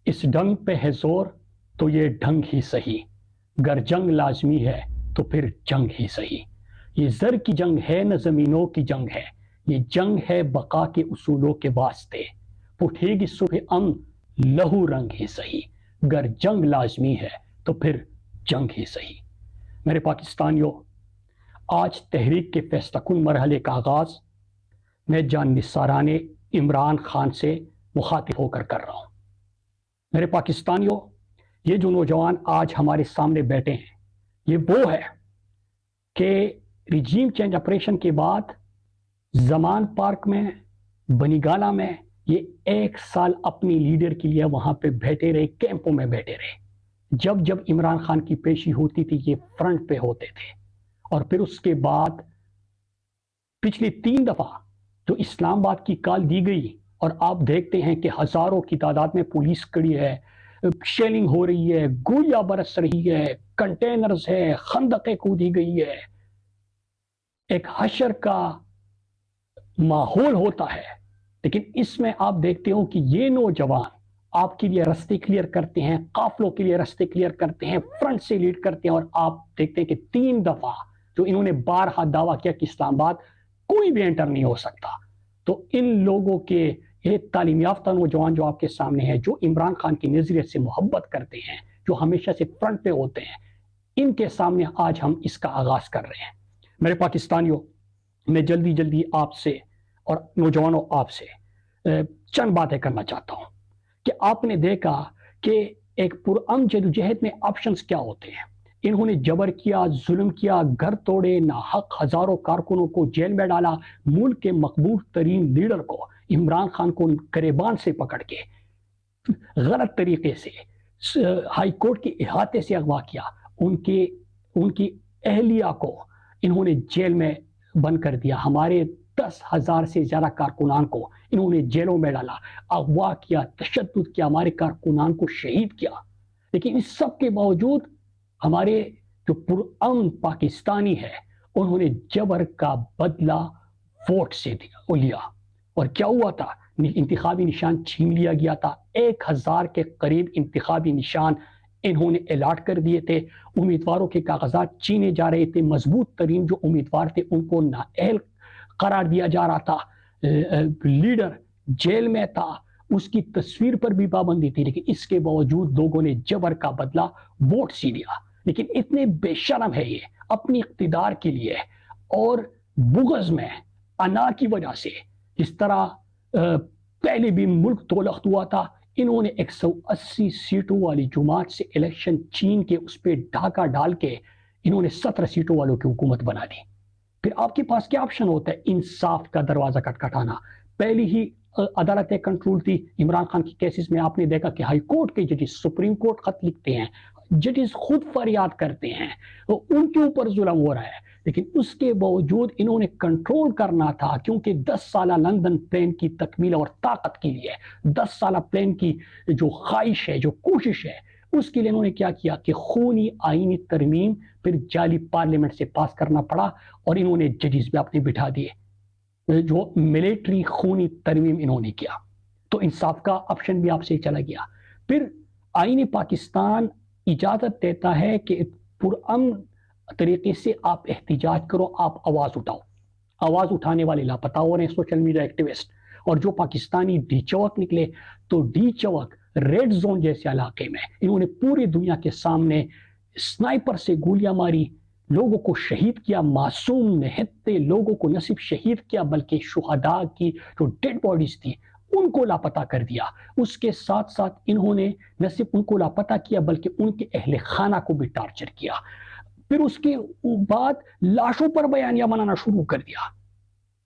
اس ڈنگ پہ ہے زور تو یہ ڈھنگ ہی صحیح، گر جنگ لازمی ہے تو پھر جنگ ہی صحیح۔ یہ زر کی جنگ ہے نہ زمینوں کی جنگ ہے، یہ جنگ ہے بقا کے اصولوں کے واسطے، اٹھے گی صبح امن لہو رنگ ہی صحیح، گر جنگ لازمی ہے تو پھر جنگ ہی صحیح۔ میرے پاکستانیوں، آج تحریک کے فیصلہ کن مرحلے کا آغاز میں جان نثارانہ عمران خان سے مخاطب ہو کر رہا ہوں۔ میرے پاکستانیوں، یہ جو نوجوان آج ہمارے سامنے بیٹھے ہیں، یہ وہ ہے کہ ریجیم چینج آپریشن کے بعد زمان پارک میں، بنی گالا میں یہ 1 سال اپنی لیڈر کے لیے وہاں پہ بیٹھے رہے، کیمپوں میں بیٹھے رہے۔ جب جب عمران خان کی پیشی ہوتی تھی یہ فرنٹ پہ ہوتے تھے، اور پھر اس کے بعد پچھلی 3 دفعہ جو اسلام آباد کی کال دی گئی، اور آپ دیکھتے ہیں کہ ہزاروں کی تعداد میں پولیس کھڑی ہے، شیلنگ ہو رہی ہے، گولیاں برس رہی ہے، کنٹینرز ہے، خندقیں کھودی گئی ہے، ایک حشر کا ماحول ہوتا ہے۔ لیکن اس میں آپ دیکھتے ہو کہ یہ نوجوان آپ کے لیے رستے کلیئر کرتے ہیں، قافلوں کے لیے رستے کلیئر کرتے ہیں، فرنٹ سے لیڈ کرتے ہیں، اور آپ دیکھتے ہیں کہ 3 دفعہ جو انہوں نے بارہا دعویٰ کیا کہ اسلام آباد کوئی بھی انٹر نہیں ہو سکتا، تو ان لوگوں کے یہ تعلیم یافتہ نوجوان جو آپ کے سامنے ہیں، جو عمران خان کی نظریت سے محبت کرتے ہیں، جو ہمیشہ سے فرنٹ پہ ہوتے ہیں، ان کے سامنے آج ہم اس کا آغاز کر رہے ہیں۔ میرے پاکستانیوں، میں جلدی آپ سے اور نوجوانوں آپ سے چند باتیں کرنا چاہتا ہوں کہ آپ نے دیکھا کہ ایک پرامن جدوجہد میں آپشنز کیا ہوتے ہیں۔ انہوں نے جبر کیا، ظلم کیا، گھر توڑے، ناحق ہزاروں کارکنوں کو جیل میں ڈالا، ملک کے مقبول ترین لیڈر کو عمران خان کو گریبان سے پکڑ کے غلط طریقے سے ہائی کورٹ کے احاطے سے اغوا کیا، ان کی اہلیہ کو انہوں نے جیل میں بند کر دیا، ہمارے 10,000 سے زیادہ کارکنان کو انہوں نے جیلوں میں ڈالا، اغوا کیا، تشدد کیا، ہمارے کارکنان کو شہید کیا۔ لیکن اس سب کے باوجود ہمارے جو پرامن پاکستانی ہے، انہوں نے جبر کا بدلہ ووٹ سے لیا، اور کیا ہوا تھا؟ انتخابی نشان چھین لیا گیا تھا۔ 1,000 کے قریب انتخابی نشان انہوں نے الاٹ کر دیے تھے، امیدواروں کے کاغذات چینے جا رہے تھے، مضبوط ترین جو امیدوار تھے ان کو نااہل قرار دیا جا رہا تھا، لیڈر جیل میں تھا، اس کی تصویر پر بھی پابندی تھی، لیکن اس کے باوجود لوگوں نے جبر کا بدلہ ووٹ سے لیا۔ لیکن اتنے بے شرم ہے یہ اپنی اقتدار کے لیے اور بغض میں، انا کی وجہ سے، جس طرح پہلے بھی ملک دولخت ہوا تھا، انہوں نے 180 سیٹوں والی جماعت سے الیکشن چھین کے اس پہ ڈھاکہ ڈال کے انہوں نے 17 سیٹوں والوں کی حکومت بنا دی۔ پھر آپ کے پاس کیا آپشن ہوتا ہے؟ انصاف کا دروازہ کھٹکھٹانا۔ پہلی ہی عدالتیں کنٹرول تھی عمران خان کی کیسز میں، آپ نے دیکھا کہ ہائی کورٹ کے ججز سپریم کورٹ خط لکھتے ہیں، ججز خود فریاد کرتے ہیں، ان کے اوپر ظلم ہو رہا ہے، لیکن اس کے باوجود انہوں نے کنٹرول کرنا تھا، کیونکہ 10 سالہ لندن پلان کی تکمیل اور طاقت کے لیے، 10 سالہ پلان کی جو خواہش ہے، جو کوشش ہے، اس کے لیے انہوں نے کیا کیا کہ خونی آئینی ترمیم، پھر جعلی پارلیمنٹ سے پاس کرنا پڑا، اور انہوں نے ججز بھی اپنے بٹھا دیے، جو ملٹری خونی ترمیم انہوں نے کیا۔ تو انصاف کا آپشن بھی آپ سے چلا گیا۔ پھر آئین پاکستان اجازت دیتا ہے کہ پرامن طریقے سے آپ احتجاج کرو، آپ آواز اٹھاؤ۔ آواز اٹھانے والے لاپتہ ہو رہے ہیں سوشل میڈیا ایکٹیوسٹ، اور جو پاکستانی ڈی چوک نکلے، تو ڈی چوک ریڈ زون جیسے علاقے میں انہوں نے پوری دنیا کے سامنے سنائپر سے گولیاں ماری، لوگوں کو شہید کیا، معصوم نہتے لوگوں کو نہ صرف شہید کیا بلکہ شہداء کی جو ڈیڈ باڈیز تھی ان کو لاپتہ کر دیا۔ اس کے ساتھ ساتھ انہوں نے نہ صرف ان کو لاپتہ کیا بلکہ ان کے اہل خانہ کو بھی ٹارچر کیا۔ پھر اس کے بعد لاشوں پر بیانیہ بنانا شروع کر دیا۔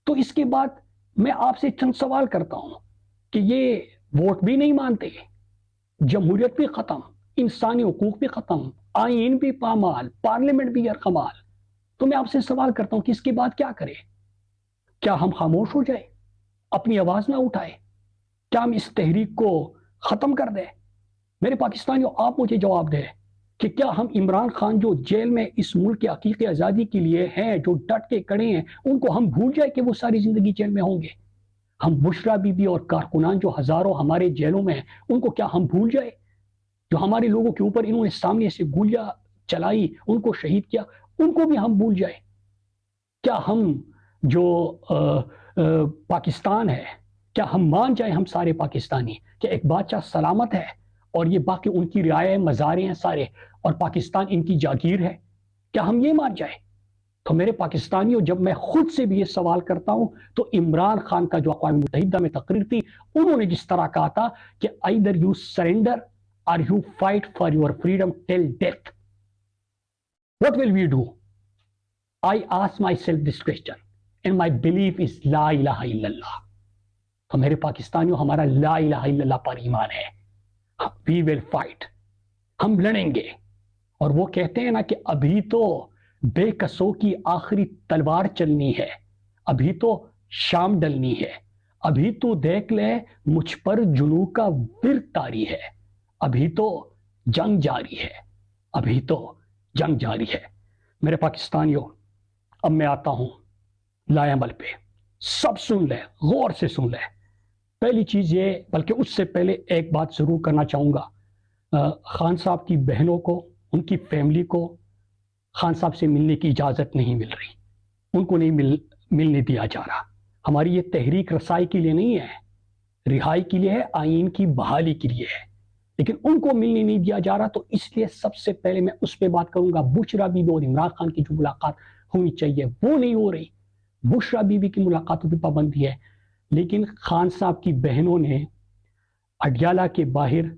تو اس کے بعد میں آپ سے چند سوال کرتا ہوں کہ یہ ووٹ بھی نہیں مانتے، جمہوریت بھی ختم، انسانی حقوق بھی ختم، آئین بھی پامال، پارلیمنٹ بھی یرغمال، تو میں آپ سے سوال کرتا ہوں کہ اس کے بعد کیا کرے؟ کیا ہم خاموش ہو جائے، اپنی آواز نہ اٹھائے؟ کیا ہم اس تحریک کو ختم کر دیں؟ میرے پاکستانیوں، آپ مجھے جواب دیں کہ کیا ہم عمران خان جو جیل میں اس ملک کے حقیقی آزادی کے لیے ہیں، جو ڈٹ کے کھڑے ہیں، ان کو ہم بھول جائے کہ وہ ساری زندگی جیل میں ہوں گے؟ ہم بشرا بی بی اور کارکنان جو ہزاروں ہمارے جیلوں میں ہیں ان کو کیا ہم بھول جائے؟ جو ہمارے لوگوں کے اوپر انہوں نے سامنے سے گولیاں چلائی، ان کو شہید کیا، ان کو بھی ہم بھول جائے؟ کیا ہم جو پاکستان ہے، کیا ہم مان جائیں ہم سارے پاکستانی کہ ایک بادشاہ سلامت ہے اور یہ باقی ان کی رعایا مزارے ہیں سارے اور پاکستان ان کی جاگیر ہے؟ کیا ہم یہ مان جائیں؟ تو میرے پاکستانیوں، جب میں خود سے بھی یہ سوال کرتا ہوں تو عمران خان کا جو اقوام متحدہ میں تقریر تھی، انہوں نے جس طرح کہا تھا کہ either you surrender or you fight for your freedom till death. What will we do? I ask myself this question and my belief is لا الہ الا اللہ. تو میرے پاکستانیوں، ہمارا لا الہ الا اللہ پر ایمان ہے. We will fight. ہم لڑیں گے. اور وہ کہتے ہیں نا کہ ابھی تو بے کسوں کی آخری تلوار چلنی ہے، ابھی تو شام ڈلنی ہے، ابھی تو دیکھ لے مجھ پر جنوں کا ورد طاری ہے، ابھی تو جنگ جاری ہے، ابھی تو جنگ جاری ہے. میرے پاکستانیوں، اب میں آتا ہوں لائے عمل پہ. سب سن لیں، غور سے سن لیں. پہلی چیز یہ، بلکہ اس سے پہلے ایک بات ضرور کرنا چاہوں گا. خان صاحب کی بہنوں کو، ان کی فیملی کو خان صاحب سے ملنے کی اجازت نہیں مل رہی، ان کو نہیں ملنے دیا جا رہا. ہماری یہ تحریک رسائی کے لیے نہیں ہے، رہائی کے لیے ہے، آئین کی بحالی کے لیے ہے، لیکن ان کو ملنے نہیں دیا جا رہا. تو اس لیے سب سے پہلے میں اس پہ بات کروں گا. بشرا بی بی اور عمران خان کی جو ملاقات ہونی چاہیے وہ نہیں ہو رہی. بشرا بی بی کی ملاقاتوں پہ پابندی ہے، لیکن خان صاحب کی بہنوں نے اڈیالہ کے باہر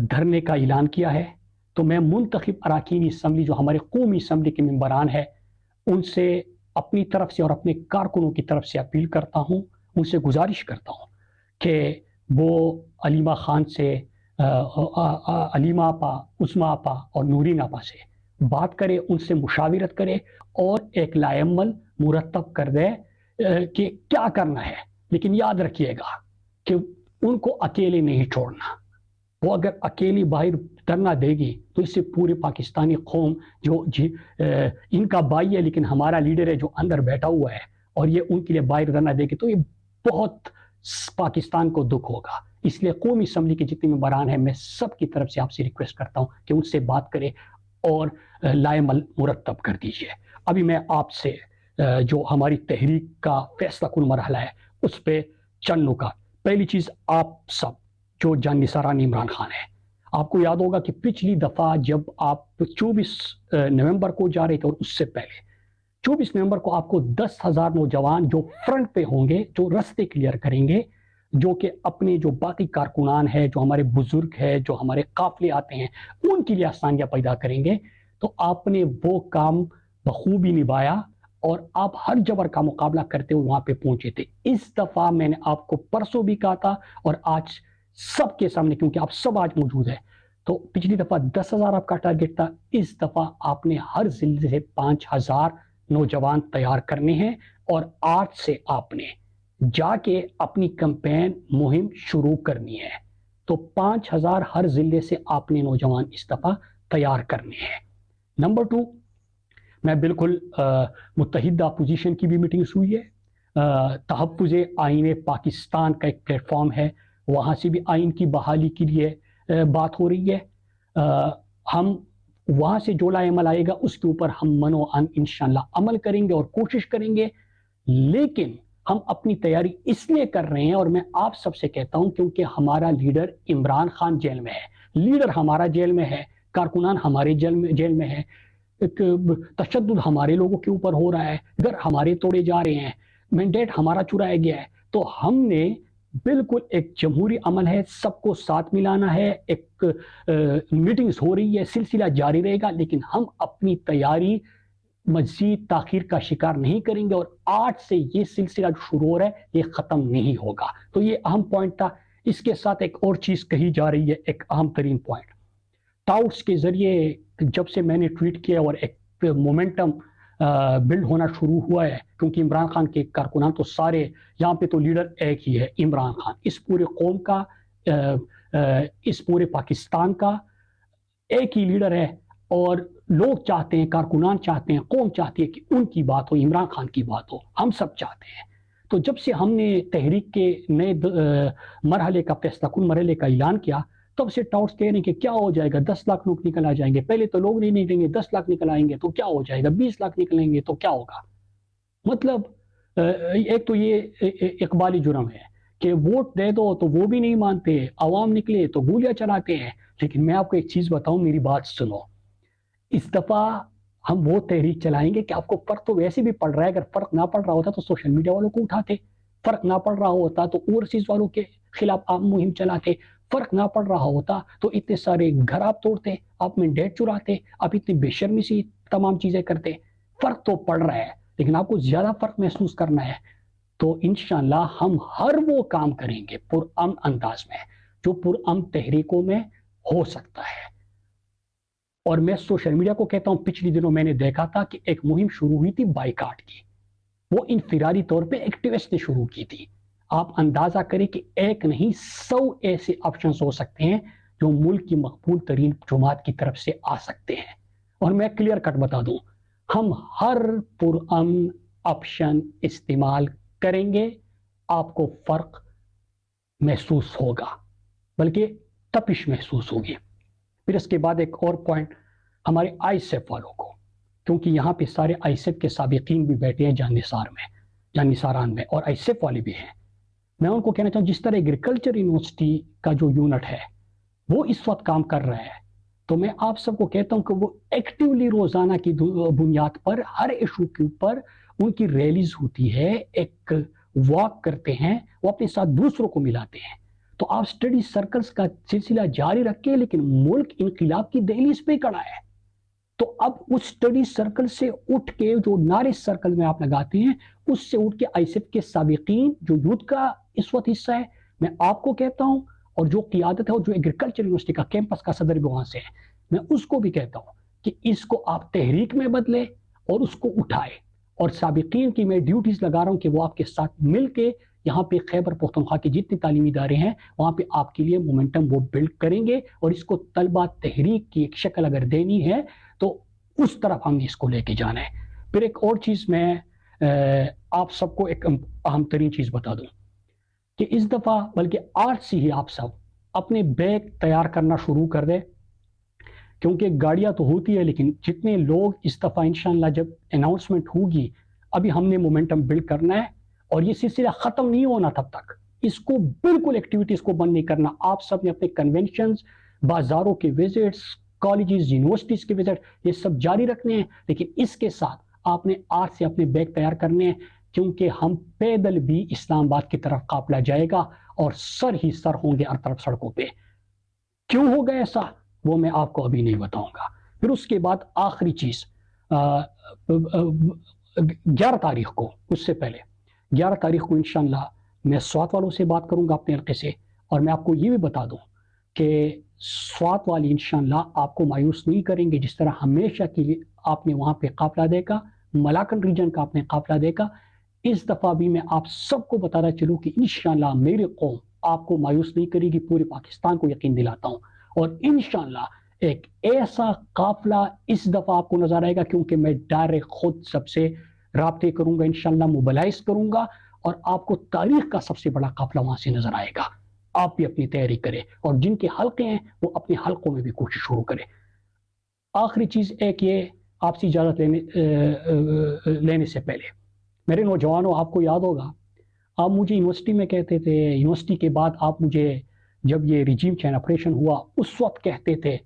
دھرنے کا اعلان کیا ہے. تو میں منتخب اراکین اسمبلی، جو ہمارے قومی اسمبلی کے ممبران ہیں، ان سے اپنی طرف سے اور اپنے کارکنوں کی طرف سے اپیل کرتا ہوں، ان سے گزارش کرتا ہوں کہ وہ علیمہ خان سے، علیمہ آپا، عظمیٰ آپا اور نورین آپا سے بات کرے، ان سے مشاورت کرے اور ایک لائحہ عمل مرتب کر دے کہ کیا کرنا ہے. لیکن یاد رکھیے گا کہ ان کو اکیلے نہیں چھوڑنا. وہ اگر اکیلی باہر دھرنا دے گی تو اس سے پورے پاکستانی قوم، جو ان کا بھائی ہے لیکن ہمارا لیڈر ہے جو اندر بیٹھا ہوا ہے، اور یہ ان کے لیے باہر دھرنا دے گی تو یہ بہت پاکستان کو دکھ ہوگا. اس لیے قومی اسمبلی کے جتنے ممبران ہیں، میں سب کی طرف سے آپ سے ریکویسٹ کرتا ہوں کہ ان سے بات کرے اور لائحہ عمل مرتب کر دیجیے. ابھی میں آپ سے جو ہماری تحریک کا فیصلہ کن مرحلہ ہے اس پہ چند نکات. پہلی چیز، آپ سب جو جان نثاران عمران خان ہے، آپ کو یاد ہوگا کہ پچھلی دفعہ جب آپ 24 نومبر کو جا رہے تھے، اور اس سے پہلے 24 نومبر کو آپ کو 10,000 نوجوان جو فرنٹ پہ ہوں گے، جو رستے کلیئر کریں گے، جو کہ اپنے جو باقی کارکنان ہیں، جو ہمارے بزرگ ہیں، جو ہمارے قافلے آتے ہیں، ان کے لیے آسانیاں پیدا کریں گے. تو آپ نے وہ کام بخوبی نبھایا اور آپ ہر جبر کا مقابلہ کرتے ہوئے وہاں پہ پہنچے تھے. اس دفعہ میں نے آپ کو پرسوں بھی کہا تھا اور آج سب کے سامنے، کیونکہ آپ سب آج موجود ہیں، تو پچھلی دفعہ 10,000 آپ کا ٹارگٹ تھا، اس دفعہ آپ نے ہر ضلع سے 5,000 نوجوان تیار کرنے ہیں، اور 8 سے آپ نے جا کے اپنی کمپین مہم شروع کرنی ہے. تو 5,000 ہر ضلع سے آپ نے نوجوان اس دفعہ تیار کرنے ہیں. نمبر 2، میں بالکل متحدہ اپوزیشن کی بھی میٹنگز ہوئی ہے. تحفظ آئین پاکستان کا ایک پلیٹ فارم ہے، وہاں سے بھی آئین کی بحالی کے لیے بات ہو رہی ہے. ہم وہاں سے جو لائحہ عمل آئے گا اس کے اوپر ہم من و عن انشاءاللہ عمل کریں گے اور کوشش کریں گے. لیکن ہم اپنی تیاری اس لیے کر رہے ہیں، اور میں آپ سب سے کہتا ہوں، کیونکہ ہمارا لیڈر عمران خان جیل میں ہے، لیڈر ہمارا جیل میں ہے، کارکنان ہمارے جیل میں ہے، تشدد ہمارے لوگوں کے اوپر ہو رہا ہے، گھر ہمارے توڑے جا رہے ہیں، مینڈیٹ ہمارا چرایا گیا ہے. تو ہم نے بالکل ایک جمہوری عمل ہے، سب کو ساتھ ملانا ہے، ایک میٹنگز ہو رہی ہے، سلسلہ جاری رہے گا، لیکن ہم اپنی تیاری مزید تاخیر کا شکار نہیں کریں گے. اور 8 سے یہ سلسلہ جو شروع ہو رہا ہے یہ ختم نہیں ہوگا. تو یہ اہم پوائنٹ تھا. اس کے ساتھ ایک اور چیز کہی جا رہی ہے، ایک اہم ترین پوائنٹ، ٹاؤٹس کے ذریعے جب سے میں نے ٹویٹ کیا اور ایک مومنٹم بلڈ ہونا شروع ہوا ہے، کیونکہ عمران خان کے کارکنان تو سارے یہاں پہ تو لیڈر ایک ہی ہے، عمران خان، اس پورے قوم کا، اس پورے پاکستان کا ایک ہی لیڈر ہے. اور لوگ چاہتے ہیں، کارکنان چاہتے ہیں، قوم چاہتی ہے کہ ان کی بات ہو، عمران خان کی بات ہو، ہم سب چاہتے ہیں. تو جب سے ہم نے تحریک کے نئے مرحلے کا فیصلہ کن مرحلے کا اعلان کیا، تب سے ٹاؤٹس کہہ رہے ہیں کہ کیا ہو جائے گا، 10 لاکھ لوگ نکل آ جائیں گے، پہلے تو لوگ نہیں نکلیں گے، 10 لاکھ نکل آئیں گے تو کیا ہو جائے گا، 20 لاکھ نکلیں گے تو کیا ہوگا۔ مطلب ایک تو یہ اقبالی جرم ہے کہ ووٹ دے دو تو وہ بھی نہیں مانتے، عوام نکلے تو گولیاں چلاتے ہیں۔ لیکن میں آپ کو ایک چیز بتاؤں، میری بات سنو، اس دفعہ ہم وہ تحریک چلائیں گے کہ آپ کو فرق تو ویسے بھی پڑ رہا ہے، اگر فرق نہ پڑ رہا ہوتا تو سوشل میڈیا والوں کو اٹھاتے، فرق نہ پڑ رہا ہوتا تو اوورسیز والوں کے خلاف آپ مہم چلاتے، فرق نہ پڑ رہا ہوتا تو اتنے سارے گھر آپ توڑتے، آپ مینڈیٹ چراتے، آپ اتنی بے شرمی سے تمام چیزیں کرتے۔ فرق تو پڑ رہا ہے، لیکن آپ کو زیادہ فرق محسوس کرنا ہے تو انشاءاللہ ہم ہر وہ کام کریں گے پرامن انداز میں جو پرامن تحریکوں میں ہو سکتا ہے۔ اور میں سوشل میڈیا کو کہتا ہوں، پچھلی دنوں میں نے دیکھا تھا کہ ایک مہم شروع ہوئی تھی بائیکاٹ کی، وہ انفرادی طور پہ ایکٹیوسٹ نے شروع کی تھی۔ آپ اندازہ کریں کہ ایک نہیں 100 ایسے آپشنز ہو سکتے ہیں جو ملک کی مقبول ترین جماعت کی طرف سے آ سکتے ہیں۔ اور میں کلیئر کٹ بتا دوں، ہم ہر پرامن آپشن استعمال کریں گے، آپ کو فرق محسوس ہوگا، بلکہ تپش محسوس ہوگی۔ پھر اس کے بعد ایک اور پوائنٹ ہمارے آئی سیف والوں کو، کیونکہ یہاں پہ سارے آئی سیف کے سابقین بھی بیٹھے ہیں جان نثاران میں، اور آئی سیف والے بھی ہیں۔ میں ان کو کہنا چاہوں، جس طرح ایگریکلچر یونیورسٹی کا جو یونٹ ہے وہ اس وقت کام کر رہا ہے، تو میں آپ سب کو کہتا ہوں کہ وہ ایکٹیولی روزانہ کی بنیاد پر ہر ایشو کے اوپر ان کی ریلیز ہوتی ہے، ایک واک کرتے ہیں، وہ اپنے ساتھ دوسروں کو ملاتے ہیں۔ تو آپ اسٹڈی سرکلز کا سلسلہ جاری رکھیں، لیکن ملک انقلاب کی دہلیز پہ کھڑا ہے، تو اب اس اسٹڈی سرکل سے اٹھ کے جو نعرے سرکل میں آپ لگاتے ہیں، اس سے اٹھ کے آئی سیف کے سابقین جو یوتھ کا اس وقت حصہ ہے، میں آپ کو کہتا ہوں، اور جو قیادت ہے اور جو ایگریکلچر یونیورسٹی کا کیمپس کا صدر بھی وہاں سے ہے، میں اس کو بھی کہتا ہوں کہ اس کو آپ تحریک میں بدلے اور اس کو اٹھائے۔ اور سابقین کی میں ڈیوٹیز لگا رہا ہوں کہ وہ آپ کے ساتھ مل کے یہاں پہ خیبر پختونخوا کے جتنے تعلیمی ادارے ہیں وہاں پہ آپ کے لیے مومنٹم وہ بلڈ کریں گے، اور اس کو طلبہ تحریک کی ایک شکل اگر دینی ہے تو اس طرف ہم نے اس کو لے کے جانا ہے۔ پھر ایک اور چیز میں آپ سب کو ایک اہم ترین چیز بتا دوں کہ اس دفعہ بلکہ آج سے ہی آپ سب اپنے بیگ تیار کرنا شروع کر دیں، کیونکہ گاڑیاں تو ہوتی ہے، لیکن جتنے لوگ اس دفعہ انشاءاللہ جب اناؤنسمنٹ ہوگی، ابھی ہم نے مومنٹم بلڈ کرنا ہے، اور یہ سلسلہ ختم نہیں ہونا تب تک، اس کو بالکل ایکٹیویٹیز کو بند نہیں کرنا۔ آپ سب نے اپنے کنونشنز، بازاروں کے وزٹس، کالجز، یونیورسٹیز کے وزٹ، یہ سب جاری رکھنے ہیں، لیکن اس کے ساتھ آپ نے آج سے اپنے بیگ تیار کرنے ہیں، کیونکہ ہم پیدل بھی اسلام آباد کی طرف قافلہ جائے گا، اور سر ہی سر ہوں گے ہر طرف سڑکوں پہ۔ کیوں ہوگا ایسا، وہ میں آپ کو ابھی نہیں بتاؤں گا۔ پھر اس کے بعد آخری چیز 11 تاریخ کو، اس سے پہلے 11 تاریخ کو انشاءاللہ میں سوات والوں سے بات کروں گا اپنے حلقے سے، اور میں آپ کو یہ بھی بتا دوں کہ سوات والی انشاءاللہ آپ کو مایوس نہیں کریں گے، جس طرح ہمیشہ کے لیے آپ نے وہاں پہ قافلہ دیکھا، ملاکن ریجن کا آپ نے قافلہ دیکھا، اس دفعہ بھی میں آپ سب کو بتانا چلوں کہ انشاءاللہ میری قوم آپ کو مایوس نہیں کرے گی، پورے پاکستان کو یقین دلاتا ہوں، اور انشاءاللہ ایک ایسا قافلہ اس دفعہ آپ کو نظر آئے گا، کیونکہ میں ڈائریکٹ خود سب سے رابطے کروں گا، انشاءاللہ موبلائز کروں گا، اور آپ کو تاریخ کا سب سے بڑا قافلہ وہاں سے نظر آئے گا۔ آپ بھی اپنی تیاری کریں، اور جن کے حلقے ہیں وہ اپنے حلقوں میں بھی کوشش شروع کریں۔ آخری چیز ایک یہ، آپ سے اجازت لینے سے پہلے، میرے نوجوانوں، آپ کو یاد ہوگا آپ مجھے یونیورسٹی میں کہتے تھے، یونیورسٹی کے بعد آپ مجھے جب یہ ریجیم چینج آپریشن ہوا اس وقت کہتے تھے،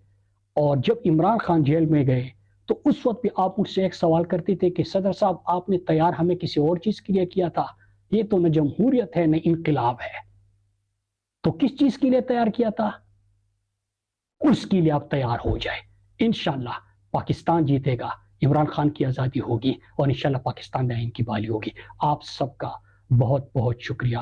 اور جب عمران خان جیل میں گئے تو اس وقت بھی آپ مجھ سے ایک سوال کرتے تھے کہ صدر صاحب آپ نے تیار ہمیں کسی اور چیز کے لیے کیا تھا، یہ تو نہ جمہوریت ہے نہ انقلاب ہے، تو کس چیز کے لیے تیار کیا تھا؟ اس کے لیے آپ تیار ہو جائے، انشاءاللہ پاکستان جیتے گا، عمران خان کی آزادی ہوگی، اور انشاءاللہ پاکستان میں آئین کی بحالی ہوگی۔ آپ سب کا بہت بہت شکریہ۔